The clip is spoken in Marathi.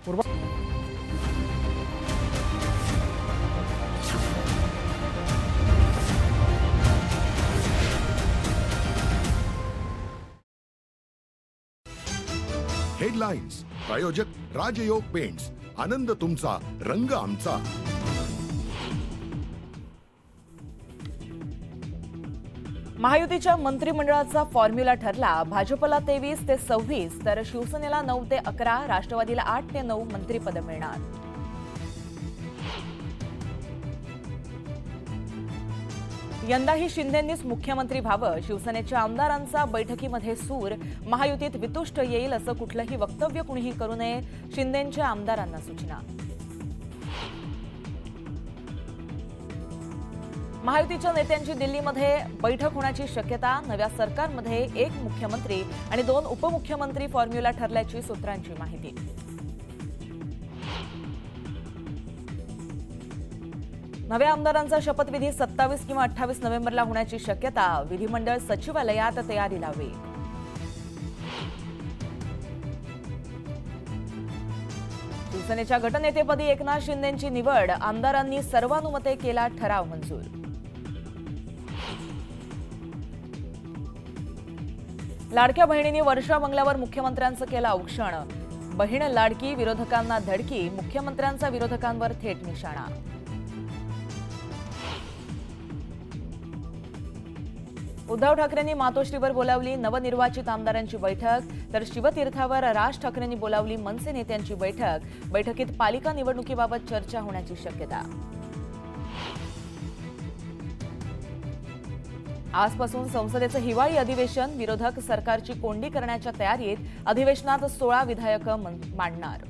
हेडलाइन्स प्रायोजक राजयोग पेंट्स, आनंद तुमचा, रंग आमचा। महायुतीच्या मंत्रिमंडळाचा फॉर्म्युला ठरला। भाजपला 23 ते 26 तर शिवसेनेला 9 ते 11, राष्ट्रवादीला 8 ते 9 मंत्रिपद मिळणार। यंदाही शिंदेंनीच मुख्यमंत्री व्हावं, शिवसेनेच्या आमदारांचा बैठकीमध्ये सूर। महायुतीत वितुष्ट येईल असं कुठलंही वक्तव्य कुणीही करू नये, शिंदेंच्या आमदारांना सूचना। महायुतीच्या नेत्यांची दिल्लीमध्ये बैठक होण्याची शक्यता। नव्या सरकारमध्ये 1 मुख्यमंत्री आणि 2 उपमुख्यमंत्री फॉर्म्युला ठरल्याची सूत्रांची माहिती। नव्या आमदारांचा शपथविधी 27 किंवा 28 नोव्हेंबरला होण्याची शक्यता। विधिमंडळ सचिवालयात तयारी लावेल। शिवसेनेच्या गटनेतेपदी एकनाथ शिंदेंची निवड, आमदारांनी सर्वानुमते केला ठराव मंजूर। लाडक्या बहिणींनी वर्षा बंगल्यावर मुख्यमंत्र्यांचं केलं औक्षण। बहीण लाडकी, विरोधकांना धडकी, मुख्यमंत्र्यांचा विरोधकांवर थेट निशाणा। उद्धव ठाकरेंनी मातोश्रीवर बोलावली नवनिर्वाचित आमदारांची बैठक, तर शिवतीर्थावर राज ठाकरेंनी बोलावली मनसे नेत्यांची बैठक। बैठकीत पालिका निवडणुकीबाबत चर्चा होण्याची शक्यता। आजपासून संसदेचं हिवाळी अधिवेशन, विरोधक सरकारची कोंडी करण्याच्या तयारीत। अधिवेशनात 16 विधेयकं मांडणार।